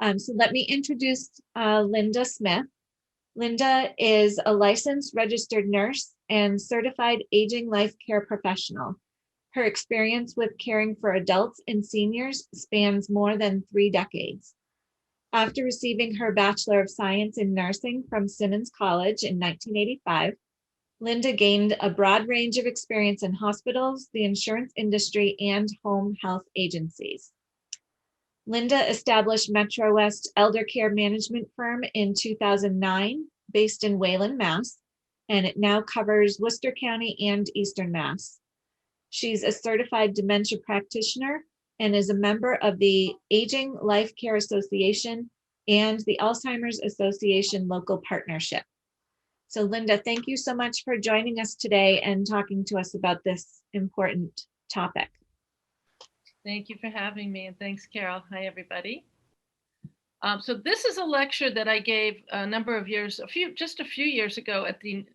So let me introduce Linda Smith. Linda is a licensed registered nurse and certified aging life care professional. Her experience with caring for adults and seniors spans more than 3 decades. After receiving her Bachelor of Science in Nursing from Simmons College in 1985, Linda gained a broad range of experience in hospitals, the insurance industry, and home health agencies. Linda established Metrowest Eldercare Management firm in 2009, based in Wayland, Mass., and it now covers Worcester County and Eastern Mass. She's a certified dementia practitioner and is a member of the Aging Life Care Association and the Alzheimer's Association local partnership. So Linda, thank you so much for joining us today and talking to us about this important topic. Thank you for having me, and thanks, Carol. Hi, everybody. So this is a lecture that I gave a number of years, just a few years ago at the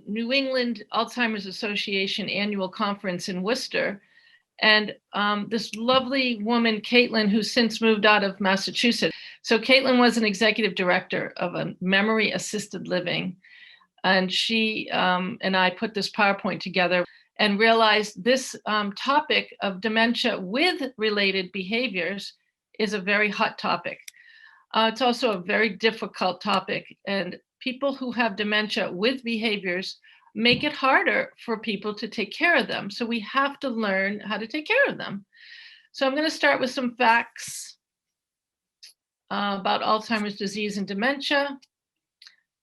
New England Alzheimer's Association annual conference in Worcester. And this lovely woman, Caitlin, who's since moved out of Massachusetts. So Caitlin was an executive director of a memory assisted living. And she and I put this PowerPoint together and realized this topic of dementia with related behaviors is a very hot topic. It's also a very difficult topic, and people who have dementia with behaviors make it harder for people to take care of them. So we have to learn how to take care of them. So I'm going to start with some facts about Alzheimer's disease and dementia.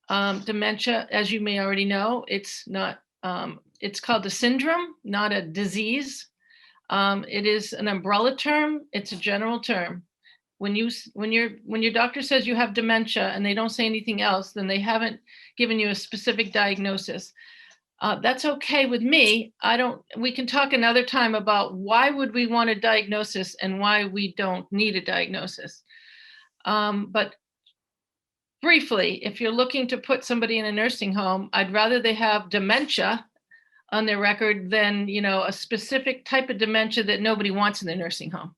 Dementia, as you may already know, it's called a syndrome, not a disease. It is an umbrella term. It's a general term. When your doctor says you have dementia and they don't say anything else, then they haven't given you a specific diagnosis. That's okay with me. We can talk another time about why would we want a diagnosis and why we don't need a diagnosis. But briefly, if you're looking to put somebody in a nursing home, I'd rather they have dementia on their record than, a specific type of dementia that nobody wants in their nursing home.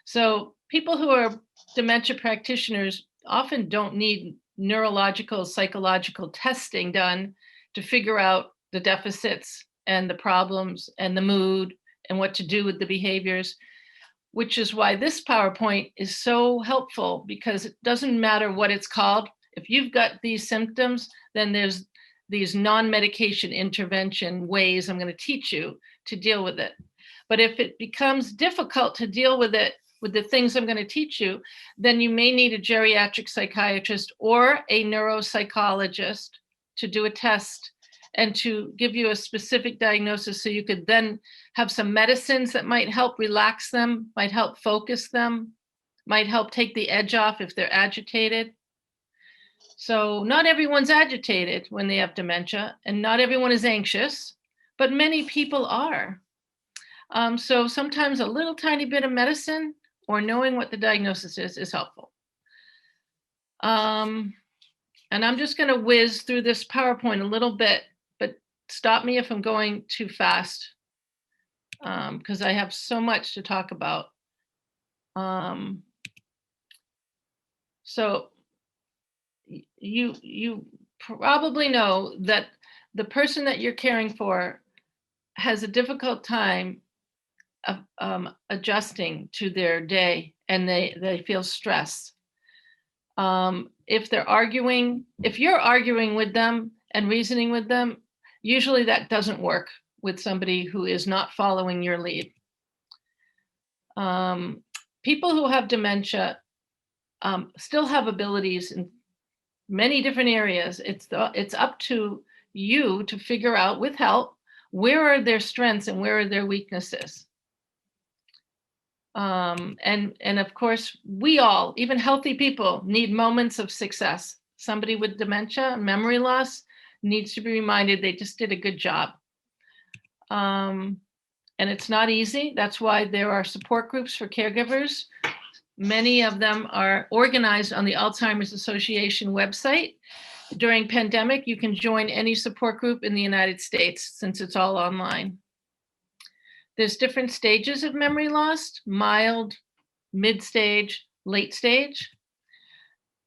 So people who are dementia practitioners often don't need neurological, psychological testing done to figure out the deficits and the problems and the mood and what to do with the behaviors, which is why this PowerPoint is so helpful, because it doesn't matter what it's called. If you've got these symptoms, then there's these non-medication intervention ways I'm going to teach you to deal with it. But if it becomes difficult to deal with it with the things I'm going to teach you, then you may need a geriatric psychiatrist or a neuropsychologist to do a test and to give you a specific diagnosis, so you could then have some medicines that might help relax them, might help focus them, might help take the edge off if they're agitated. So not everyone's agitated when they have dementia, and not everyone is anxious, but many people are. So sometimes a little tiny bit of medicine or knowing what the diagnosis is helpful. And I'm just going to whiz through this PowerPoint a little bit, but stop me if I'm going too fast, because I have so much to talk about. So you probably know that the person that you're caring for has a difficult time of adjusting to their day, and they feel stress. If you're arguing with them and reasoning with them, usually that doesn't work with somebody who is not following your lead. People who have dementia still have abilities in many different areas. It's up to you to figure out, with help, where are their strengths and where are their weaknesses. And of course, we all, even healthy people, need moments of success. Somebody with dementia, memory loss, needs to be reminded they just did a good job. And it's not easy. That's why there are support groups for caregivers. Many of them are organized on the Alzheimer's Association website. During pandemic, you can join any support group in the United States, since it's all online. There's different stages of memory loss: mild, mid-stage, late stage.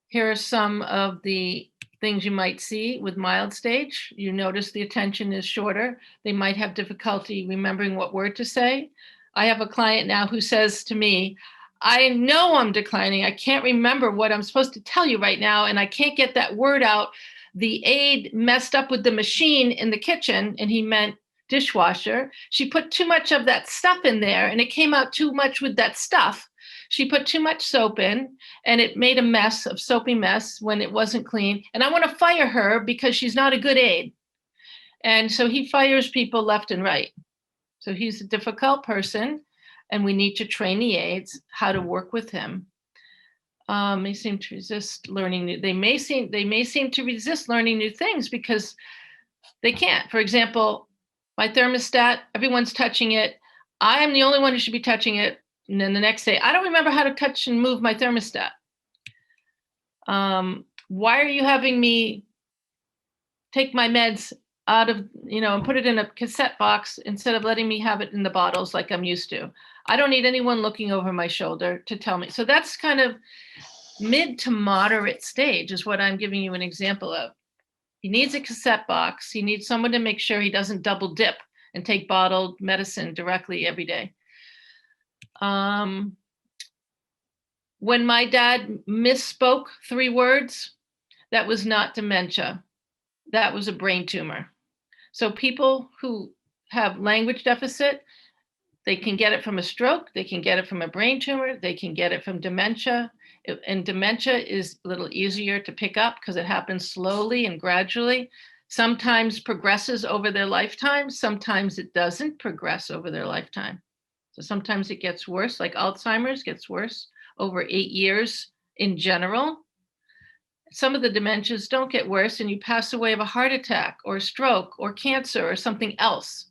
Here are some of the things you might see with mild stage. You notice the attention is shorter. They might have difficulty remembering what word to say. I have a client now who says to me, I know I'm declining. I can't remember what I'm supposed to tell you right now, and I can't get that word out. The aide messed up with the machine in the kitchen, and he meant dishwasher. She put too much of that stuff in there, and it came out too much with that stuff. She put too much soap in, and it made a mess, of soapy mess, when it wasn't clean. And I want to fire her because she's not a good aide. And so he fires people left and right. So he's a difficult person, and we need to train the aides how to work with him. They seem to resist learning new. They may seem to resist learning new things because they can't. For example, my thermostat, everyone's touching it. I am the only one who should be touching it. And then the next day, I don't remember how to touch and move my thermostat. Why are you having me take my meds out of, and put it in a cassette box instead of letting me have it in the bottles like I'm used to? I don't need anyone looking over my shoulder to tell me. So that's kind of mid to moderate stage is what I'm giving you an example of. He needs a cassette box. He needs someone to make sure he doesn't double dip and take bottled medicine directly every day. When my dad misspoke 3 words, that was not dementia. That was a brain tumor. So people who have language deficit, they can get it from a stroke, they can get it from a brain tumor, they can get it from dementia. And dementia is a little easier to pick up because it happens slowly and gradually. Sometimes progresses over their lifetime, sometimes it doesn't progress over their lifetime. So sometimes it gets worse, like Alzheimer's gets worse over 8 years in general. Some of the dementias don't get worse and you pass away of a heart attack or a stroke or cancer or something else.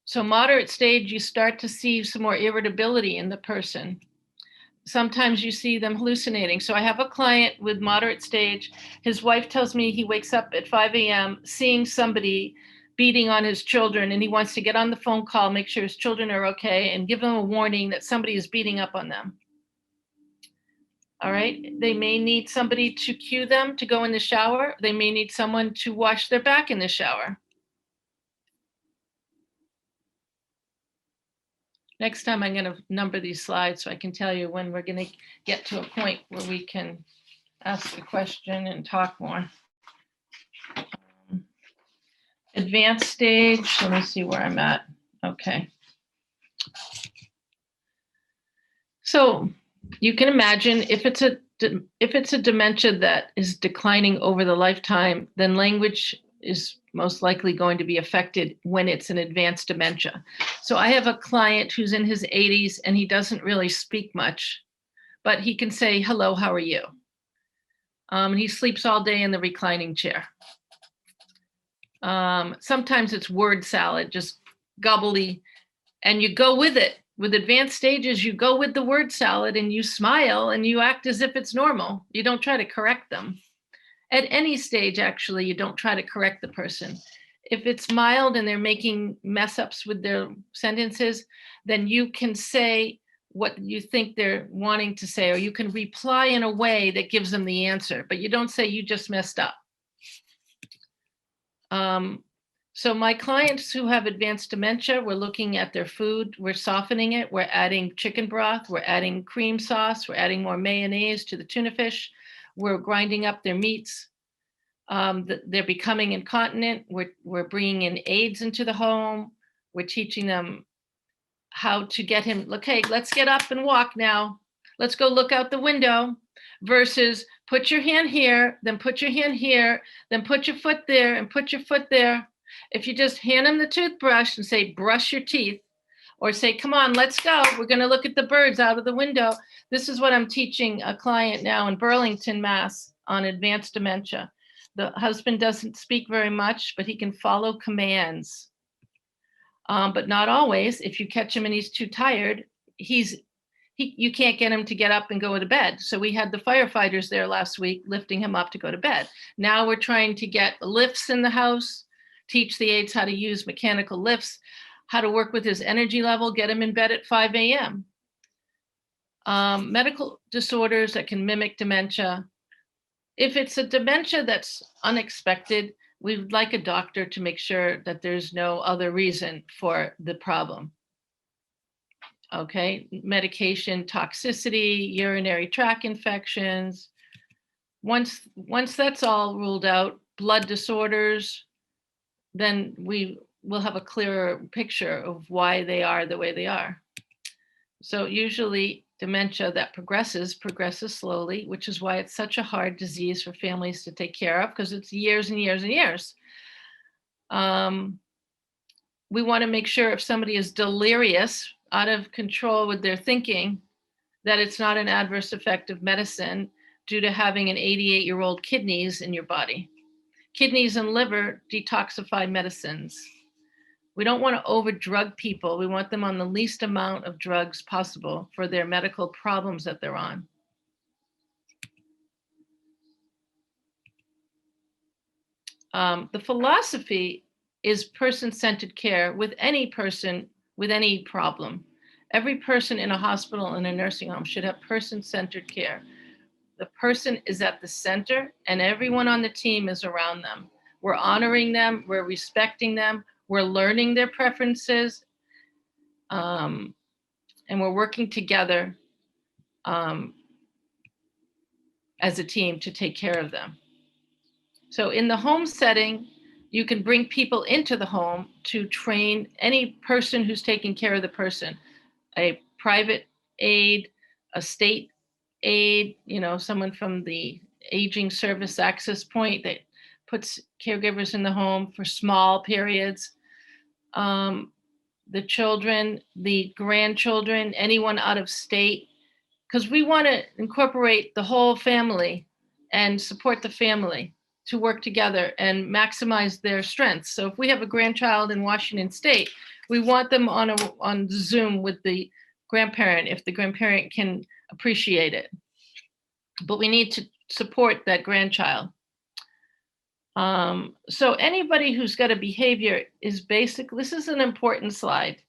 So moderate stage, you start to see some more irritability in the person. Sometimes you see them hallucinating. So I have a client with moderate stage. His wife tells me he wakes up at 5 a.m. seeing somebody beating on his children, and he wants to get on the phone call, make sure his children are okay, and give them a warning that somebody is beating up on them. All right. They may need somebody to cue them to go in the shower. They may need someone to wash their back in the shower. Next time I'm going to number these slides so I can tell you when we're going to get to a point where we can ask a question and talk more. Advanced stage, let me see where I'm at. Okay. So you can imagine if it's a dementia that is declining over the lifetime, then language is most likely going to be affected when it's an advanced dementia. So I have a client who's in his 80s and he doesn't really speak much, but he can say, hello, how are you? He sleeps all day in the reclining chair. Sometimes it's word salad, just gobbly, and you go with it. With advanced stages, you go with the word salad and you smile and you act as if it's normal. You don't try to correct them. At any stage, actually, you don't try to correct the person. If it's mild and they're making mess ups with their sentences, then you can say what you think they're wanting to say, or you can reply in a way that gives them the answer, but you don't say you just messed up. So my clients who have advanced dementia, we're looking at their food, we're softening it, we're adding chicken broth, we're adding cream sauce, we're adding more mayonnaise to the tuna fish, we're grinding up their meats. They're becoming incontinent, we're bringing in aides into the home, we're teaching them how to get him, okay, let's get up and walk now. Let's go look out the window, versus put your hand here, then put your hand here, then put your foot there and put your foot there. If you just hand him the toothbrush and say, brush your teeth, or say, come on, let's go. We're going to look at the birds out of the window. This is what I'm teaching a client now in Burlington, Mass. On advanced dementia. The husband doesn't speak very much, but he can follow commands. But not always. If you catch him and he's too tired, you can't get him to get up and go to bed. So we had the firefighters there last week lifting him up to go to bed. Now we're trying to get lifts in the house, teach the aides how to use mechanical lifts. how to work with his energy level, get him in bed at 5 a.m. Medical disorders that can mimic dementia. If it's a dementia that's unexpected, we would like a doctor to make sure that there's no other reason for the problem. Okay, medication toxicity, urinary tract infections. Once that's all ruled out, blood disorders, then we will have a clearer picture of why they are the way they are. So usually dementia that progresses slowly, which is why it's such a hard disease for families to take care of, because it's years and years and years. We want to make sure if somebody is delirious, out of control with their thinking, that it's not an adverse effect of medicine due to having an 88-year-old kidneys in your body. Kidneys and liver detoxify medicines. We don't want to overdrug people. We want them on the least amount of drugs possible for their medical problems that they're on. The philosophy is person-centered care with any person with any problem. Every person in a hospital and a nursing home should have person-centered care. The person is at the center and everyone on the team is around them. We're honoring them, we're respecting them, we're learning their preferences, and we're working together as a team to take care of them. So in the home setting, you can bring people into the home to train any person who's taking care of the person, a private aide, a state aide, someone from the aging service access point that puts caregivers in the home for small periods. The children, the grandchildren, anyone out of state, because we want to incorporate the whole family and support the family to work together and maximize their strengths. So if we have a grandchild in Washington State, we want them on Zoom with the grandparent if the grandparent can appreciate it. But we need to support that grandchild. So anybody who's got a behavior is basically, this is an important slide.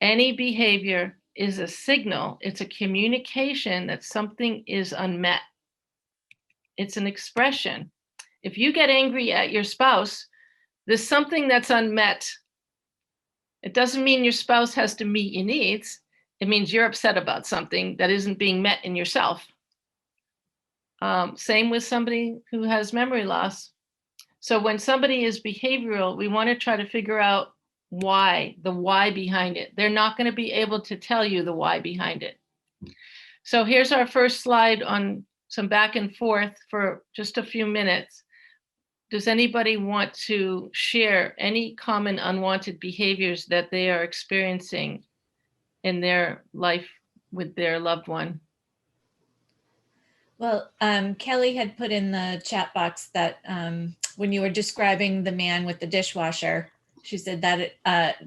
Any behavior is a signal, it's a communication that something is unmet. It's an expression. If you get angry at your spouse, there's something that's unmet. It doesn't mean your spouse has to meet your needs. It means you're upset about something that isn't being met in yourself. Same with somebody who has memory loss. So when somebody is behavioral, we want to try to figure out the why behind it. They're not going to be able to tell you the why behind it. So here's our first slide on some back and forth for just a few minutes. Does anybody want to share any common unwanted behaviors that they are experiencing in their life with their loved one? Well, Kelly had put in the chat box that when you were describing the man with the dishwasher, she said that it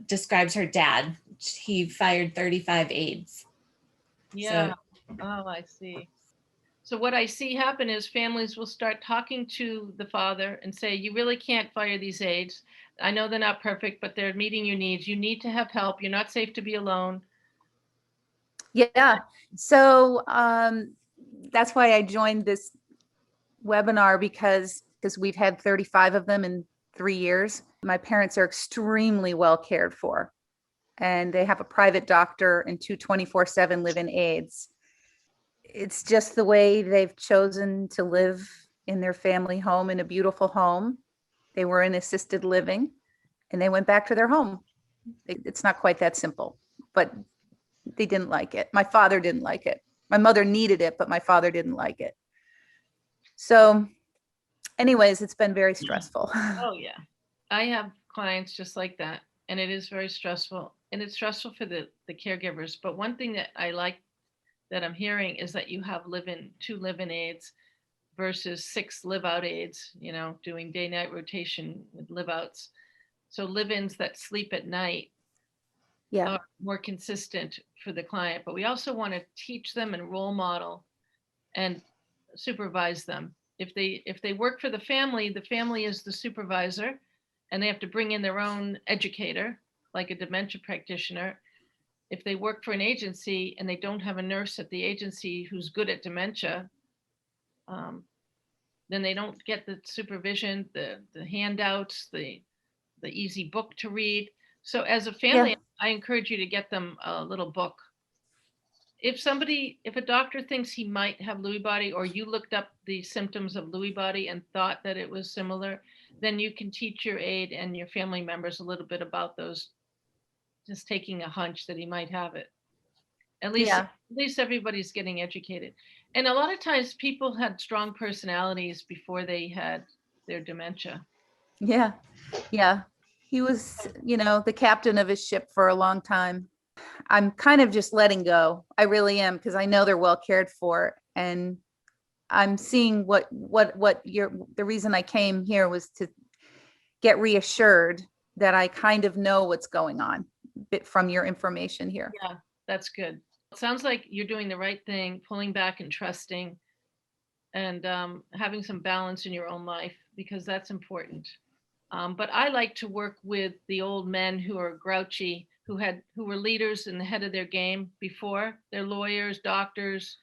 describes her dad. He fired 35 aides. Yeah. Oh, I see. So what I see happen is families will start talking to the father and say, you really can't fire these aides. I know they're not perfect, but they're meeting your needs. You need to have help. You're not safe to be alone. Yeah. So that's why I joined this webinar because we've had 35 of them in 3 years. My parents are extremely well cared for, and they have a private doctor and 2 24/7 live-in aides. It's just the way they've chosen to live in their family home, in a beautiful home. They were in assisted living and they went back to their home. It's not quite that simple, but they didn't like it. My father didn't like it. My mother needed it, but my father didn't like it. So anyways, it's been very stressful. Oh yeah. I have clients just like that, and it is very stressful, and it's stressful for the caregivers. But one thing that I like that I'm hearing is that you have 2 live-in aides versus 6 live-out aides, doing day-night rotation with live-outs. So live-ins that sleep at night are more consistent for the client. But we also want to teach them and role model and supervise them. If they work for the family is the supervisor, and they have to bring in their own educator. like a dementia practitioner, if they work for an agency and they don't have a nurse at the agency who's good at dementia, then they don't get the supervision, the handouts, the easy book to read. So as a family, I encourage you to get them a little book. If a doctor thinks he might have Lewy body, or you looked up the symptoms of Lewy body and thought that it was similar, then you can teach your aide and your family members a little bit about those, just taking a hunch that he might have it. At least everybody's getting educated. And a lot of times people had strong personalities before they had their dementia. Yeah. He was, the captain of his ship for a long time. I'm kind of just letting go. I really am, because I know they're well cared for. And I'm seeing the reason I came here was to get reassured that I kind of know what's going on from your information here. Yeah, that's good. It sounds like you're doing the right thing, pulling back and trusting, and having some balance in your own life, because that's important. But I like to work with the old men who are grouchy, who were leaders in the head of their game before. They're lawyers, doctors,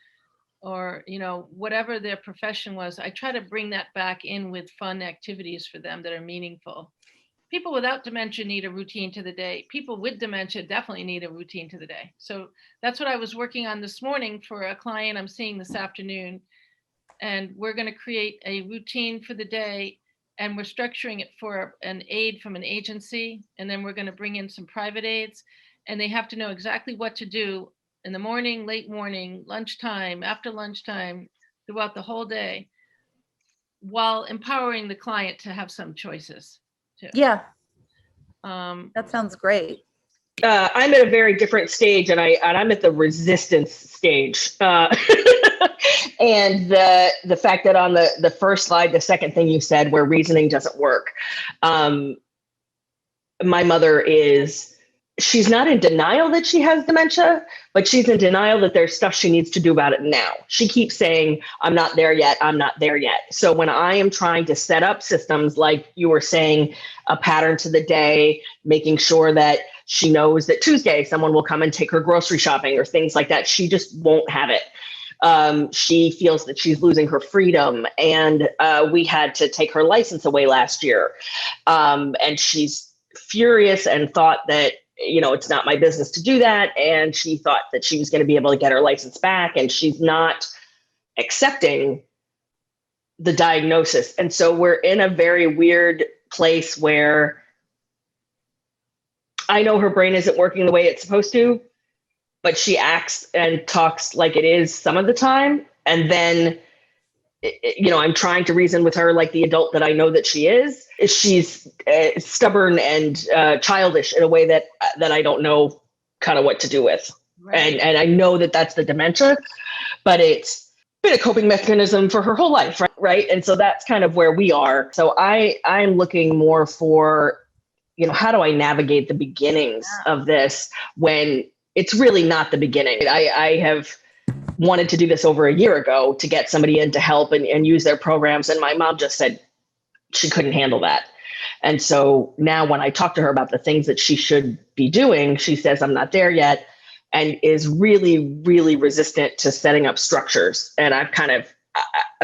or whatever their profession was. I try to bring that back in with fun activities for them that are meaningful. People without dementia need a routine to the day. People with dementia definitely need a routine to the day. So that's what I was working on this morning for a client I'm seeing this afternoon. And we're going to create a routine for the day, and we're structuring it for an aide from an agency. And then we're going to bring in some private aides, and they have to know exactly what to do in the morning, late morning, lunchtime, after lunchtime, throughout the whole day, while empowering the client to have some choices too. Yeah. That sounds great. I'm at a very different stage, and I'm at the resistance stage. And the fact that on the first slide, the second thing you said, where reasoning doesn't work, my mother she's not in denial that she has dementia, but she's in denial that there's stuff she needs to do about it now. She keeps saying, I'm not there yet. I'm not there yet. So when I am trying to set up systems, like you were saying, a pattern to the day, making sure that she knows that Tuesday someone will come and take her grocery shopping or things like that, she just won't have it. She feels that she's losing her freedom. And we had to take her license away last year. And she's furious and thought that, it's not my business to do that. And she thought that she was going to be able to get her license back, and she's not accepting the diagnosis. And so we're in a very weird place where I know her brain isn't working the way it's supposed to, but she acts and talks like it is some of the time. And then, I'm trying to reason with her like the adult that I know that she is. She's stubborn and childish in a way that I don't know kind of what to do with. Right. And I know that that's the dementia, but it's been a coping mechanism for her whole life. Right. And so that's kind of where we are. So I'm looking more for, how do I navigate the beginnings of this when it's really not the beginning? I have wanted to do this over a year ago to get somebody in to help and use their programs. And my mom just said she couldn't handle that. And so now when I talk to her about the things that she should be doing, she says, I'm not there yet, and is really, really resistant to setting up structures. And I've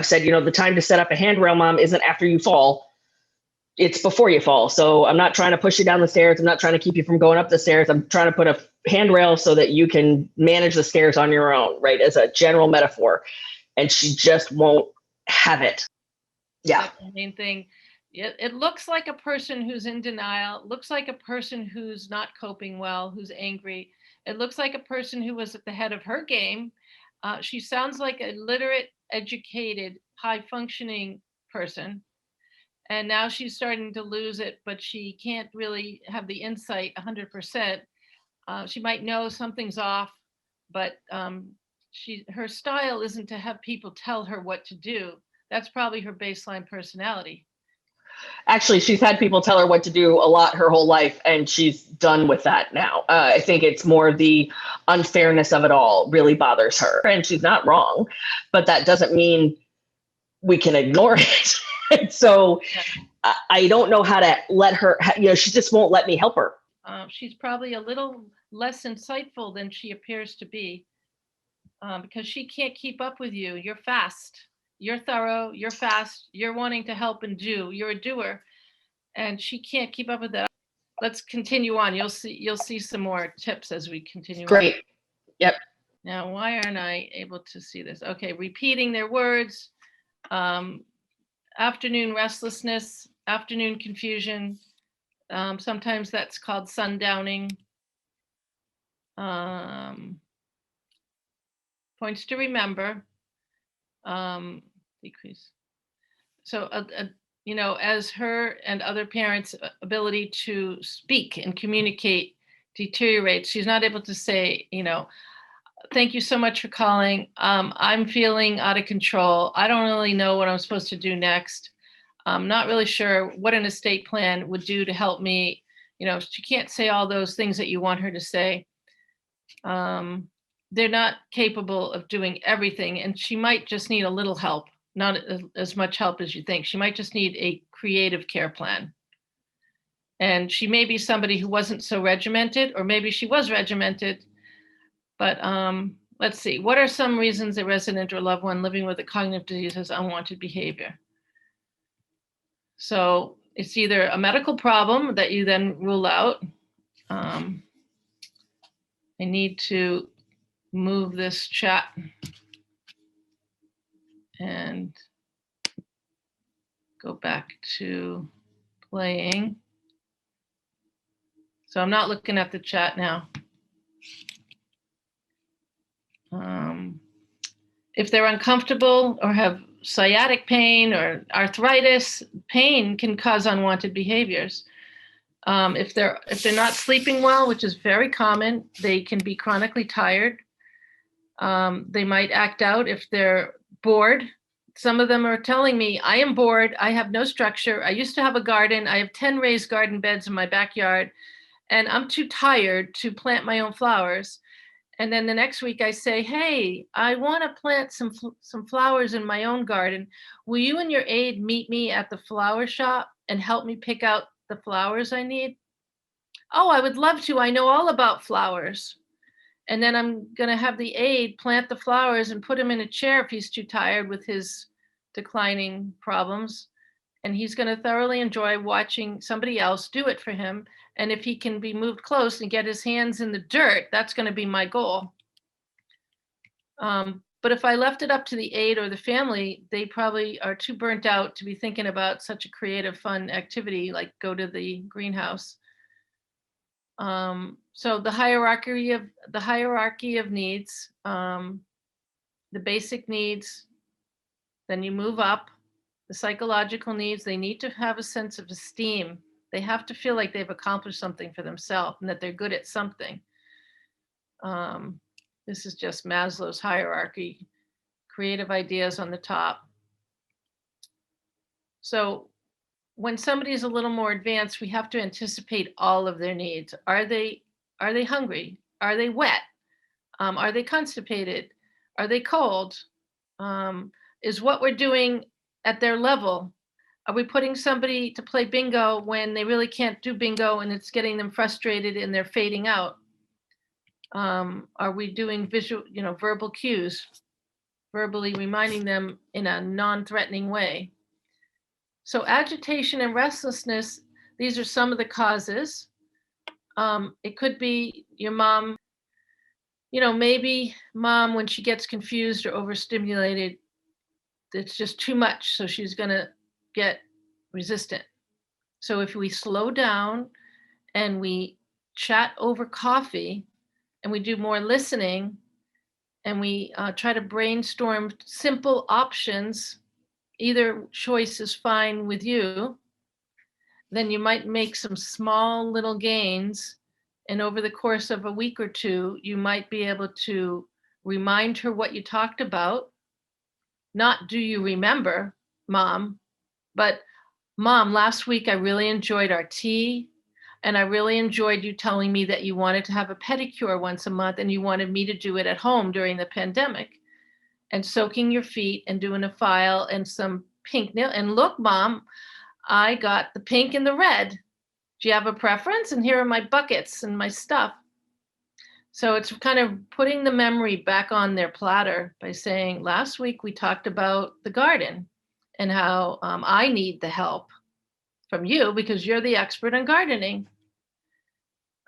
said, the time to set up a handrail, Mom, isn't after you fall. It's before you fall. So I'm not trying to push you down the stairs. I'm not trying to keep you from going up the stairs. I'm trying to put a handrail so that you can manage the stairs on your own, right? As a general metaphor. And she just won't have it. Yeah. That's the main thing. It looks like a person who's in denial, looks like a person who's not coping well, who's angry. It looks like a person who was at the head of her game. She sounds like a literate, educated, high-functioning person. And now she's starting to lose it, but she can't really have the insight 100%. She might know something's off, but her style isn't to have people tell her what to do. That's probably her baseline personality. Actually, she's had people tell her what to do a lot her whole life, and she's done with that now. I think it's more the unfairness of it all really bothers her. And she's not wrong, but that doesn't mean we can ignore it. So I don't know how to let her, she just won't let me help her. She's probably a little less insightful than she appears to be, because she can't keep up with you. You're fast, you're thorough, you're fast, you're wanting to help and do. You're a doer, and she can't keep up with that. Let's continue on. You'll see some more tips as we continue. Great. On. Yep. Now, why aren't I able to see this? Okay, repeating their words, afternoon restlessness, afternoon confusion. Sometimes that's called sundowning. Points to remember. Decrease. So, you know, as her and other parents' ability to speak and communicate deteriorates, she's not able to say, you know, thank you so much for calling. I'm feeling out of control. I don't really know what I'm supposed to do next. I'm not really sure what an estate plan would do to help me. You know, she can't say all those things that you want her to say. They're not capable of doing everything, and she might just need a little help, not as much help as you think. She might just need a creative care plan. And she may be somebody who wasn't so regimented, or maybe she was regimented. But let's see, what are some reasons a resident or loved one living with a cognitive disease has unwanted behavior? So it's either a medical problem that you then rule out. I need to move this chat and go back to playing. So I'm not looking at the chat now. If they're uncomfortable or have sciatic pain or arthritis, pain can cause unwanted behaviors. If they're not sleeping well, which is very common, they can be chronically tired. They might act out if they're bored. Some of them are telling me, I am bored, I have no structure, I used to have a garden, I have 10 raised garden beds in my backyard, and I'm too tired to plant my own flowers. And then the next week I say, hey, I want to plant some flowers in my own garden. Will you and your aide meet me at the flower shop and help me pick out the flowers I need? Oh, I would love to. I know all about flowers. And then I'm going to have the aide plant the flowers and put him in a chair if he's too tired with his declining problems. And he's going to thoroughly enjoy watching somebody else do it for him. And if he can be moved close and get his hands in the dirt, that's going to be my goal. But if I left it up to the aide or the family, they probably are too burnt out to be thinking about such a creative, fun activity like go to the greenhouse. So the hierarchy of needs, the basic needs, then you move up. The psychological needs, they need to have a sense of esteem. They have to feel like they've accomplished something for themselves and that they're good at something. This is just Maslow's hierarchy, creative ideas on the top. So when somebody is a little more advanced, we have to anticipate all of their needs. Are they hungry? Are they wet? Are they constipated? Are they cold? Is what we're doing at their level? Are we putting somebody to play bingo when they really can't do bingo and it's getting them frustrated and they're fading out? Are we doing visual, verbal cues, verbally reminding them in a non-threatening way? So agitation and restlessness, these are some of the causes. It could be your mom, maybe mom, when she gets confused or overstimulated, it's just too much. So she's going to get resistant. So if we slow down and we chat over coffee and we do more listening and we try to brainstorm simple options, either choice is fine with you, then you might make some small little gains. And over the course of a week or two, you might be able to remind her what you talked about. Not do you remember, Mom, but Mom, last week I really enjoyed our tea, and I really enjoyed you telling me that you wanted to have a pedicure once a month and you wanted me to do it at home during the pandemic. And soaking your feet and doing a file and some pink nail. And look, Mom, I got the pink and the red. Do you have a preference? And here are my buckets and my stuff. So it's kind of putting the memory back on their platter by saying, last week we talked about the garden and how I need the help from you because you're the expert on gardening.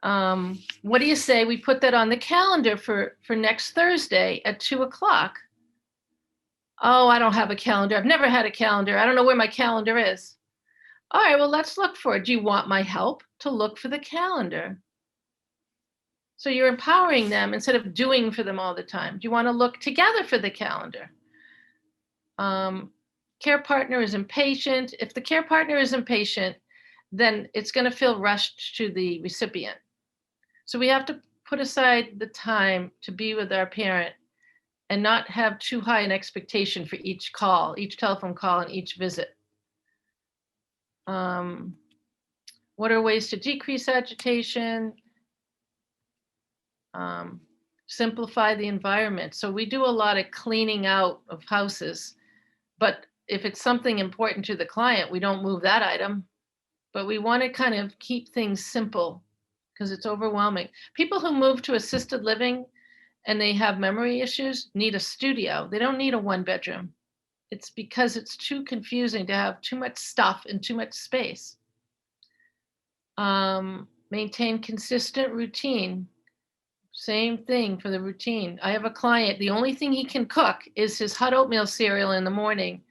What do you say we put that on the calendar for next Thursday at 2:00? Oh, I don't have a calendar. I've never had a calendar. I don't know where my calendar is. All right, well, let's look for it. Do you want my help to look for the calendar? So you're empowering them instead of doing for them all the time. Do you want to look together for the calendar? Care partner is impatient. If the care partner is impatient, then it's going to feel rushed to the recipient. So we have to put aside the time to be with our parent and not have too high an expectation for each call, each telephone call, and each visit. What are ways to decrease agitation? Simplify the environment. So we do a lot of cleaning out of houses, but if it's something important to the client, we don't move that item, but we want to kind of keep things simple because it's overwhelming. People who move to assisted living and they have memory issues need a studio. They don't need a 1-bedroom. It's because it's too confusing to have too much stuff in too much space. Maintain consistent routine. Same thing for the routine. I have a client, the only thing he can cook is his hot oatmeal cereal in the morning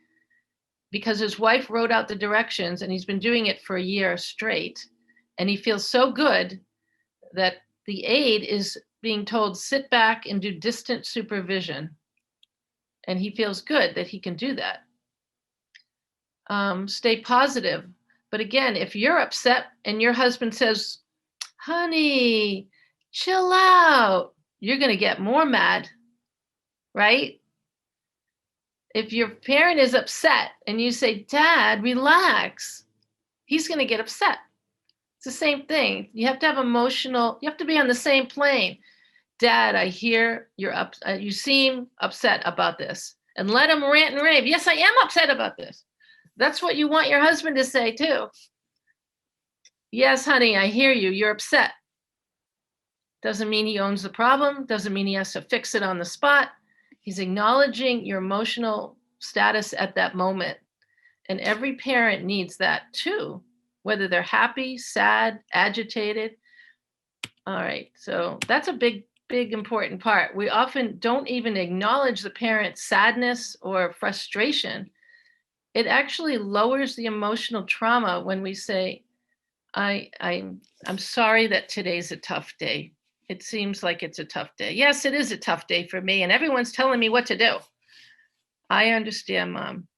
because his wife wrote out the directions and he's been doing it for a year straight. And he feels so good that the aide is being told, sit back and do distant supervision. And he feels good that he can do that. Stay positive. But again, if you're upset and your husband says, honey, chill out, you're going to get more mad, right? If your parent is upset and you say, Dad, relax, he's going to get upset. It's the same thing. You have to have you have to be on the same plane. Dad, I hear you seem upset about this. And let him rant and rave. Yes, I am upset about this. That's what you want your husband to say too. Yes, honey, I hear you. You're upset. Doesn't mean he owns the problem. Doesn't mean he has to fix it on the spot. He's acknowledging your emotional status at that moment. And every parent needs that too, whether they're happy, sad, agitated. All right, so that's a big, important part. We often don't even acknowledge the parent's sadness or frustration. It actually lowers the emotional trauma when we say, I'm sorry that today's a tough day. It seems like it's a tough day. Yes, it is a tough day for me, and everyone's telling me what to do. I understand, Mom.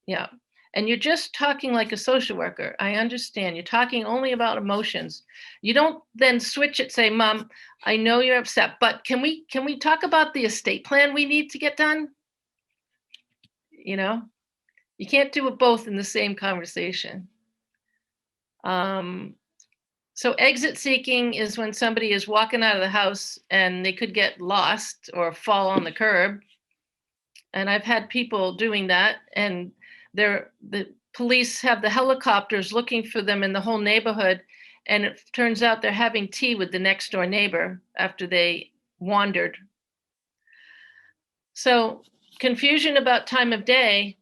Yeah. And you're just talking like a social worker. I understand. You're talking only about emotions. You don't then switch it, say, Mom, I know you're upset, but can we talk about the estate plan we need to get done? You know, you can't do it both in the same conversation. So exit seeking is when somebody is walking out of the house and they could get lost or fall on the curb. And I've had people doing that, and the police have the helicopters looking for them in the whole neighborhood. And it turns out they're having tea with the next door neighbor after they wandered. So confusion about time of day.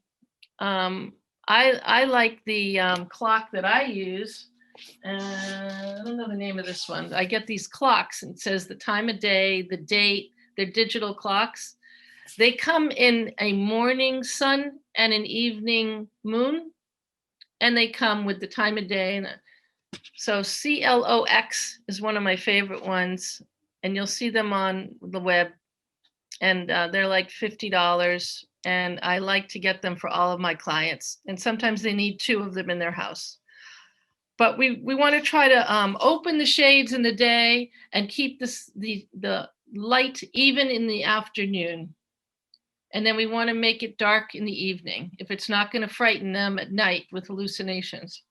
I like the clock that I use. I don't know the name of this one. I get these clocks and it says the time of day, the date. They're digital clocks. They come in a morning sun and an evening moon, and they come with the time of day. So CLOX is one of my favorite ones, and you'll see them on the web, and they're like $50, and I like to get them for all of my clients, and sometimes they need 2 of them in their house. But we want to try to open the shades in the day and keep the light even in the afternoon. And then we want to make it dark in the evening if it's not going to frighten them at night with hallucinations.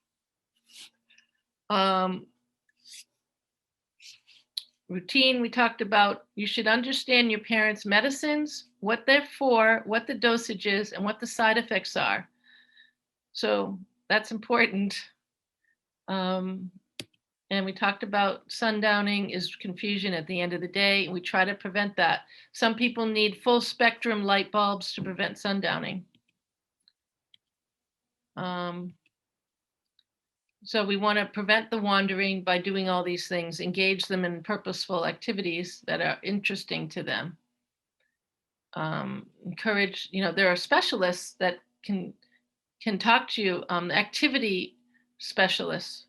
Routine, we talked about, you should understand your parents' medicines, what they're for, what the dosage is, and what the side effects are. So that's important. And we talked about sundowning is confusion at the end of the day. And we try to prevent that. Some people need full spectrum light bulbs to prevent sundowning. So we want to prevent the wandering by doing all these things, engage them in purposeful activities that are interesting to them. Encourage, there are specialists that can talk to you, activity specialists.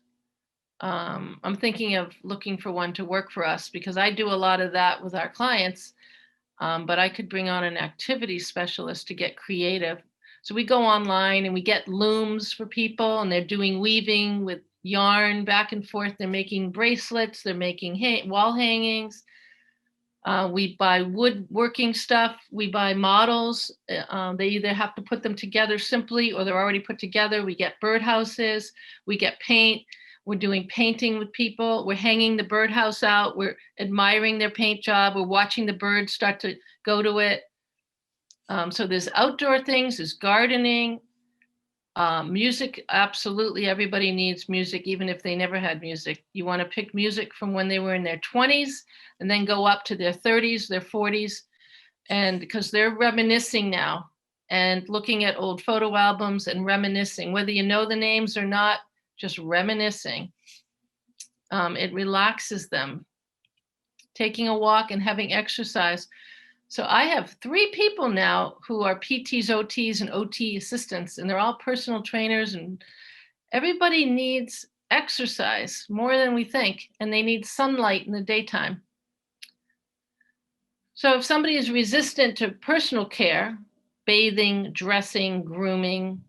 I'm thinking of looking for one to work for us because I do a lot of that with our clients, but I could bring on an activity specialist to get creative. So we go online and we get looms for people, and they're doing weaving with yarn back and forth. They're making bracelets, they're making wall hangings. We buy woodworking stuff. We buy models. They either have to put them together simply or they're already put together. We get birdhouses. We get paint. We're doing painting with people. We're hanging the birdhouse out. We're admiring their paint job. We're watching the birds start to go to it. So there's outdoor things, there's gardening, music. Absolutely, everybody needs music, even if they never had music. You want to pick music from when they were in their 20s and then go up to their 30s, their 40s, and because they're reminiscing now and looking at old photo albums and reminiscing, whether you know the names or not, just reminiscing. It relaxes them. Taking a walk and having exercise. So I have 3 people now who are PTs, OTs, and OT assistants, and they're all personal trainers, and everybody needs exercise more than we think, and they need sunlight in the daytime. So if somebody is resistant to personal care, bathing, dressing, grooming,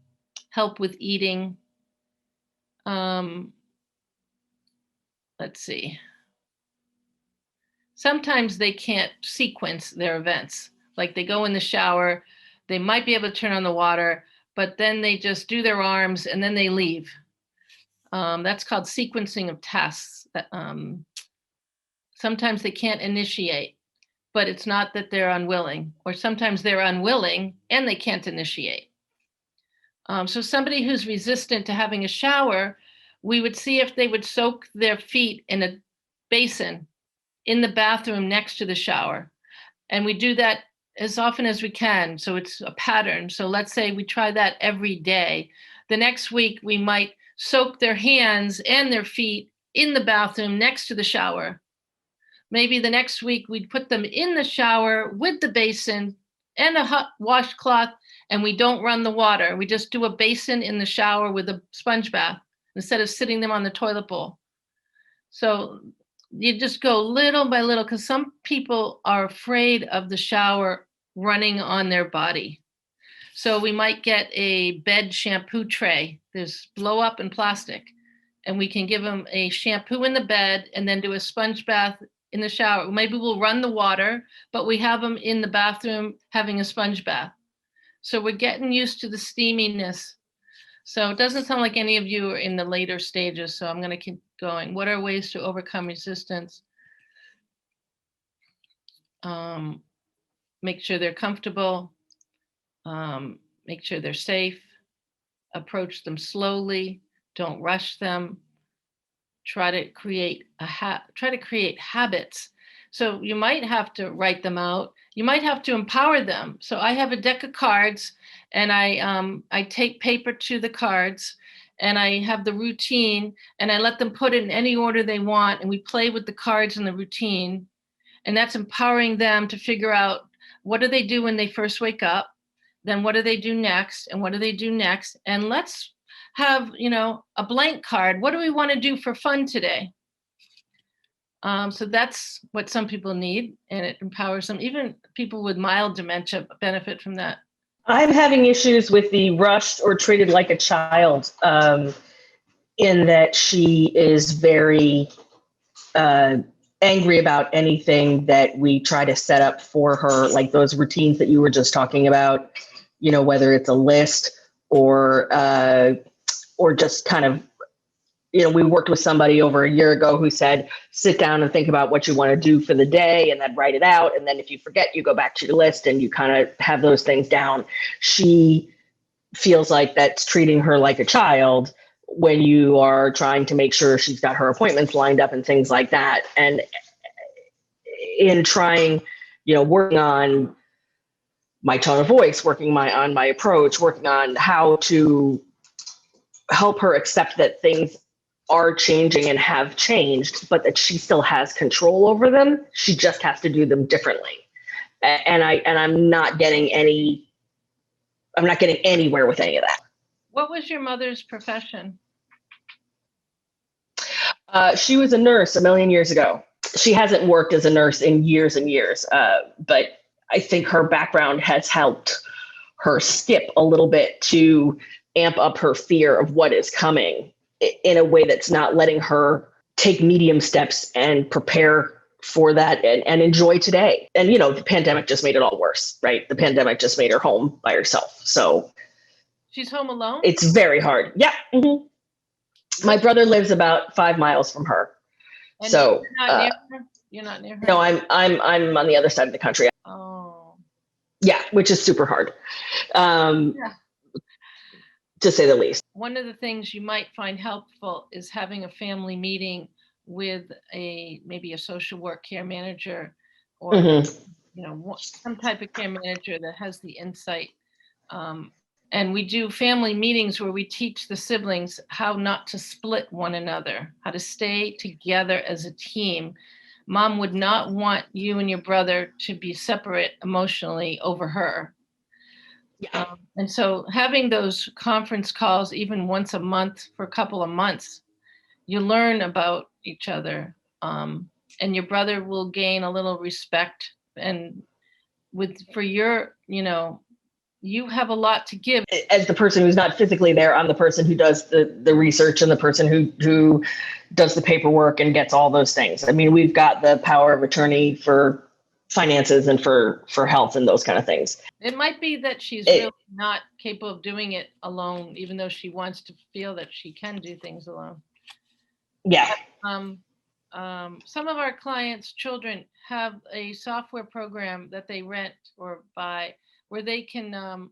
help with eating, let's see. Sometimes they can't sequence their events. Like they go in the shower, they might be able to turn on the water, but then they just do their arms and then they leave. That's called sequencing of tasks. Sometimes they can't initiate, but it's not that they're unwilling, or sometimes they're unwilling and they can't initiate. So somebody who's resistant to having a shower, we would see if they would soak their feet in a basin in the bathroom next to the shower. And we do that as often as we can. So it's a pattern. So let's say we try that every day. The next week, we might soak their hands and their feet in the bathroom next to the shower. Maybe the next week, we'd put them in the shower with the basin and a hot washcloth, and we don't run the water. We just do a basin in the shower with a sponge bath instead of sitting them on the toilet bowl. So you just go little by little, because some people are afraid of the shower running on their body. So we might get a bed shampoo tray. There's blow up in plastic, and we can give them a shampoo in the bed and then do a sponge bath in the shower. Maybe we'll run the water, but we have them in the bathroom having a sponge bath. So we're getting used to the steaminess. So it doesn't sound like any of you are in the later stages, so I'm going to keep going. What are ways to overcome resistance? Make sure they're comfortable, make sure they're safe, approach them slowly, don't rush them, try to create habits. So you might have to write them out. You might have to empower them. So I have a deck of cards, and I take paper to the cards, and I have the routine, and I let them put it in any order they want, and we play with the cards and the routine. And that's empowering them to figure out, what do they do when they first wake up? Then what do they do next? And what do they do next? And let's have, a blank card. What do we want to do for fun today? So that's what some people need, and it empowers them. Even people with mild dementia benefit from that. I'm having issues with the rushed or treated like a child, in that she is very angry about anything that we try to set up for her, like those routines that you were just talking about, whether it's a list or just kind of, we worked with somebody over a year ago who said, sit down and think about what you want to do for the day and then write it out. And then if you forget, you go back to your list and you kind of have those things down. She feels like that's treating her like a child, when you are trying to make sure she's got her appointments lined up and things like that. And in trying, working on my tone of voice, working on my approach, working on how to help her accept that things are changing and have changed, but that she still has control over them. She just has to do them differently. And I'm not getting anywhere with any of that. What was your mother's profession? She was a nurse a million years ago. She hasn't worked as a nurse in years and years, but I think her background has helped her skip a little bit to amp up her fear of what is coming in a way that's not letting her take medium steps and prepare for that and enjoy today. And, the pandemic just made it all worse, right? The pandemic just made her home by herself. So she's home alone? it's very hard. Yeah. Mm-hmm. My brother lives about 5 miles from her. And So you're not near her? You're not near her? No, I'm on the other side of the country. Oh. Yeah, which is super hard. Yeah. To say the least. One of the things you might find helpful is having a family meeting with maybe a social work care manager or some type of care manager that has the insight. And we do family meetings where we teach the siblings how not to split one another, how to stay together as a team. Mom would not want you and your brother to be separate emotionally over her. Yeah. And so having those conference calls, even once a month for a couple of months, you learn about each other. And your brother will gain a little respect. And for your, you have a lot to give. As the person who's not physically there, I'm the person who does the research and the person who does the paperwork and gets all those things. I mean, we've got the power of attorney for finances and for health and those kind of things. It might be that she's really not capable of doing it alone, even though she wants to feel that she can do things alone. Yeah. Some of our clients' children have a software program that they rent or buy where they can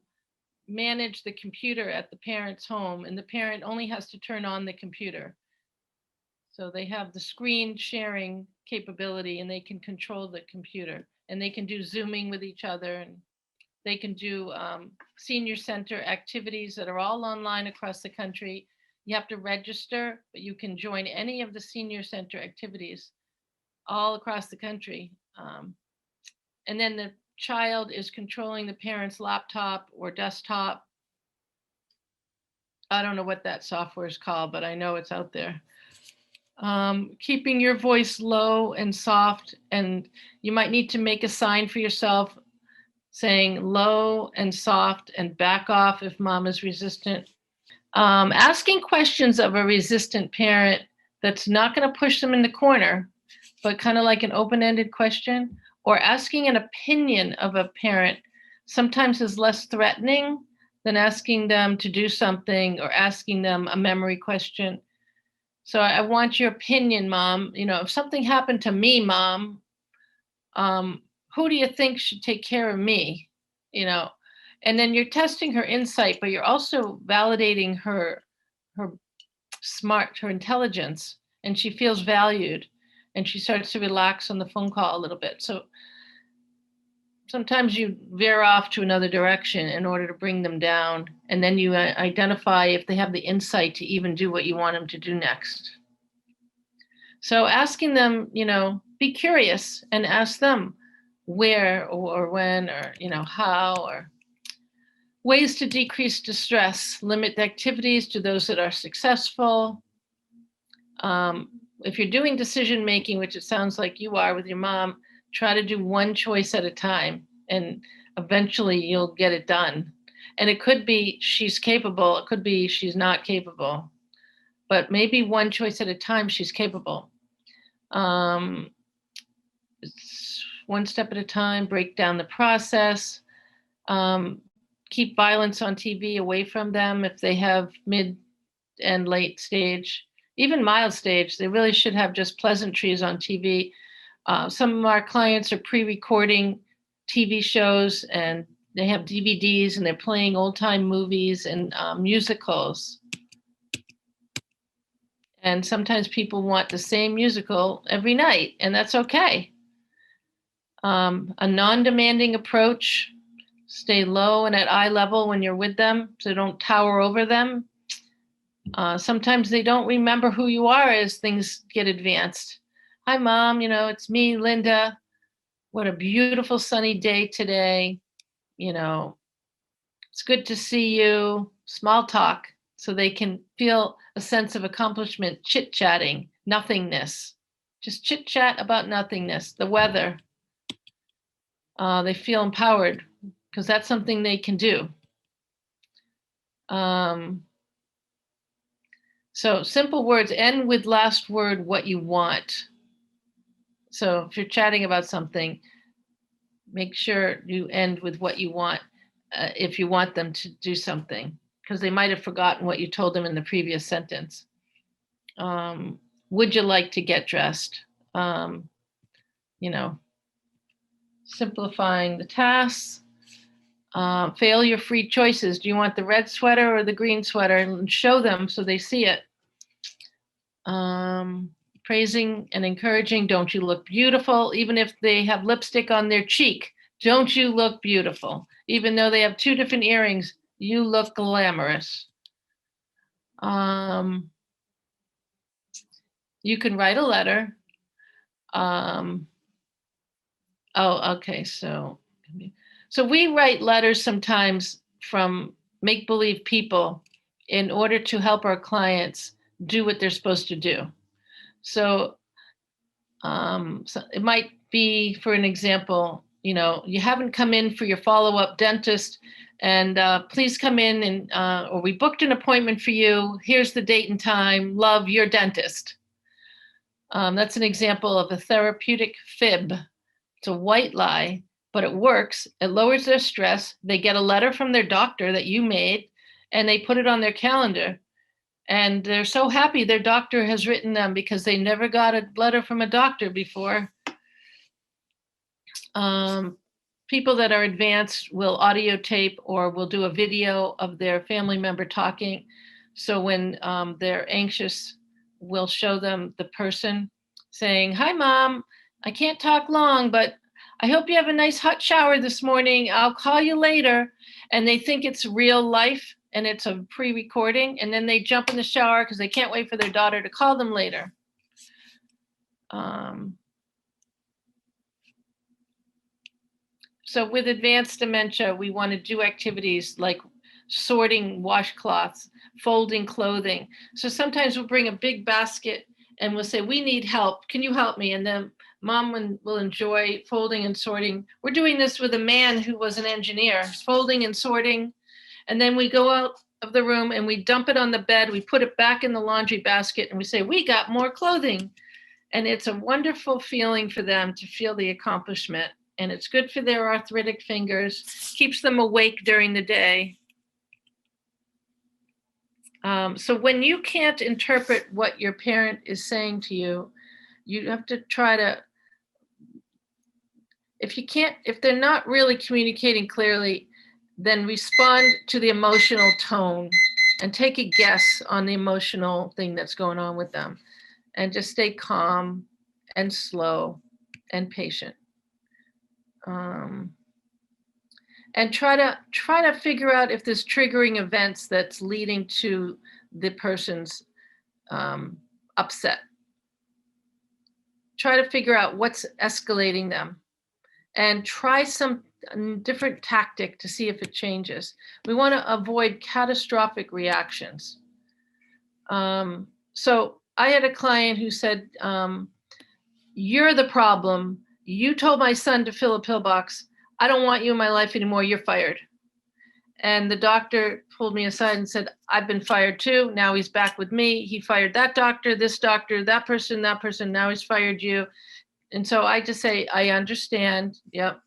manage the computer at the parent's home, and the parent only has to turn on the computer. So they have the screen sharing capability and they can control the computer, and they can do Zooming with each other, and they can do senior center activities that are all online across the country. You have to register, but you can join any of the senior center activities all across the country. And then the child is controlling the parent's laptop or desktop. I don't know what that software is called, but I know it's out there. Keeping your voice low and soft, and you might need to make a sign for yourself saying low and soft and back off if mom is resistant. Asking questions of a resistant parent that's not going to push them in the corner, but kind of like an open-ended question, or asking an opinion of a parent sometimes is less threatening than asking them to do something or asking them a memory question. So I want your opinion, Mom. If something happened to me, Mom, who do you think should take care of me? And then you're testing her insight, but you're also validating her intelligence, and she feels valued, and she starts to relax on the phone call a little bit. So sometimes you veer off to another direction in order to bring them down, and then you identify if they have the insight to even do what you want them to do next. So asking them, be curious and ask them where or when or, how, or ways to decrease distress, limit the activities to those that are successful. If you're doing decision making, which it sounds like you are with your mom, try to do one choice at a time, and eventually you'll get it done. And it could be she's capable, it could be she's not capable, but maybe one choice at a time she's capable. It's one step at a time, break down the process, keep violence on TV away from them if they have mid and late stage, even mild stage. They really should have just pleasantries on TV. Some of our clients are pre-recording TV shows, and they have DVDs, and they're playing old-time movies and musicals. And sometimes people want the same musical every night, and that's okay. A non-demanding approach, stay low and at eye level when you're with them, so don't tower over them. Sometimes they don't remember who you are as things get advanced. Hi, Mom, it's me, Linda. What a beautiful sunny day today. It's good to see you. Small talk, so they can feel a sense of accomplishment, chit-chatting, nothingness. Just chit-chat about nothingness, the weather. They feel empowered because that's something they can do. So simple words, end with last word, what you want. So if you're chatting about something, make sure you end with what you want if you want them to do something, because they might have forgotten what you told them in the previous sentence. Would you like to get dressed? Simplifying the tasks. Failure-free choices. Do you want the red sweater or the green sweater? And show them so they see it. Praising and encouraging. Don't you look beautiful? Even if they have lipstick on their cheek, don't you look beautiful? Even though they have 2 different earrings, you look glamorous. You can write a letter. Okay. So we write letters sometimes from make-believe people in order to help our clients do what they're supposed to do. So it might be, for an example, you haven't come in for your follow-up dentist, and please come in and, or we booked an appointment for you. Here's the date and time. Love, your dentist. That's an example of a therapeutic fib. It's a white lie, but it works. It lowers their stress. They get a letter from their doctor that you made, and they put it on their calendar. And they're so happy their doctor has written them because they never got a letter from a doctor before. People that are advanced will audio tape or will do a video of their family member talking. So when they're anxious, we'll show them the person saying, "Hi, Mom, I can't talk long, but I hope you have a nice hot shower this morning. I'll call you later." And they think it's real life and it's a pre-recording, and then they jump in the shower because they can't wait for their daughter to call them later. So with advanced dementia, we want to do activities like sorting washcloths, folding clothing. So sometimes we'll bring a big basket and we'll say, "We need help. Can you help me?" And then Mom will enjoy folding and sorting. We're doing this with a man who was an engineer, folding and sorting. And then we go out of the room and we dump it on the bed. We put it back in the laundry basket and we say, "We got more clothing." And it's a wonderful feeling for them to feel the accomplishment. And it's good for their arthritic fingers, keeps them awake during the day. So when you can't interpret what your parent is saying to you, you have to try to, if they're not really communicating clearly, then respond to the emotional tone and take a guess on the emotional thing that's going on with them. And just stay calm and slow and patient. And try to figure out if there's triggering events that's leading to the person's upset. Try to figure out what's escalating them and try some different tactic to see if it changes. We want to avoid catastrophic reactions. So I had a client who said, "You're the problem. You told my son to fill a pillbox. I don't want you in my life anymore. You're fired." And the doctor pulled me aside and said, "I've been fired too. Now he's back with me. He fired that doctor, that person. Now he's fired you." And so I just say, "I understand. Yep.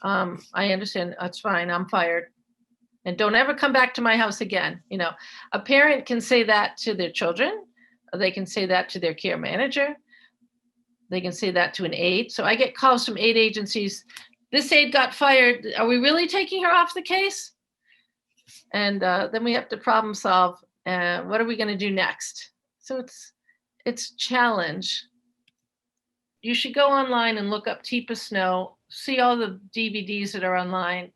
I understand. That's fine. I'm fired. And don't ever come back to my house again." A parent can say that to their children. They can say that to their care manager. They can say that to an aide. So I get calls from aid agencies. "This aide got fired. Are we really taking her off the case?" And then we have to problem solve. What are we going to do next? So it's challenge. You should go online and look up Teepa Snow, see all the DVDs that are online.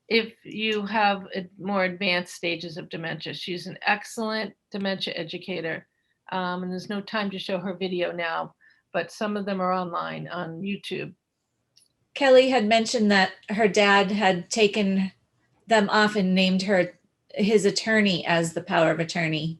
If you have more advanced stages of dementia, she's an excellent dementia educator. And there's no time to show her video now, but some of them are online on YouTube. Kelly had mentioned that her dad had taken them off and named her his attorney as the power of attorney.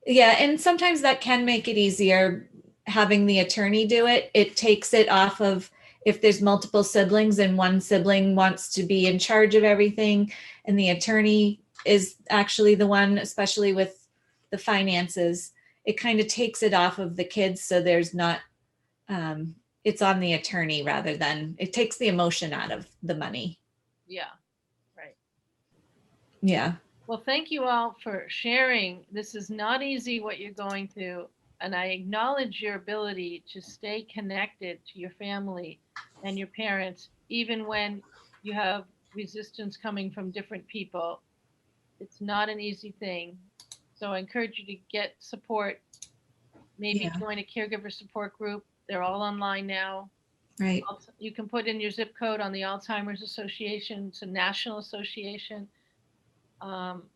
Yeah, and sometimes that can make it easier having the attorney do it. It takes it off of if there's multiple siblings and one sibling wants to be in charge of everything and the attorney is actually the one, especially with the finances, it kind of takes it off of the kids. So there's not, it's on the attorney rather than, it takes the emotion out of the money. Yeah, right. Yeah. Well, thank you all for sharing. This is not easy what you're going through. And I acknowledge your ability to stay connected to your family and your parents, even when you have resistance coming from different people. It's not an easy thing. So I encourage you to get support, maybe Yeah. join a caregiver support group. They're all online now. Right. You can put in your zip code on the Alzheimer's Association. It's a national association.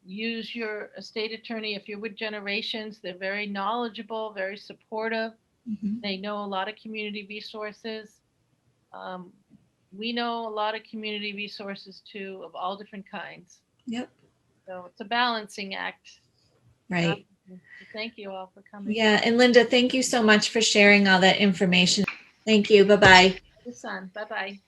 Use your estate attorney if you're with Generations. They're very knowledgeable, very supportive. Mhm. They know a lot of community resources. We know a lot of community resources too, of all different kinds. Yep. So it's a balancing act. Right. Thank you all for coming. Yeah. And Linda, thank you so much for sharing all that information. Thank you. Bye-bye. Your son. Bye-bye.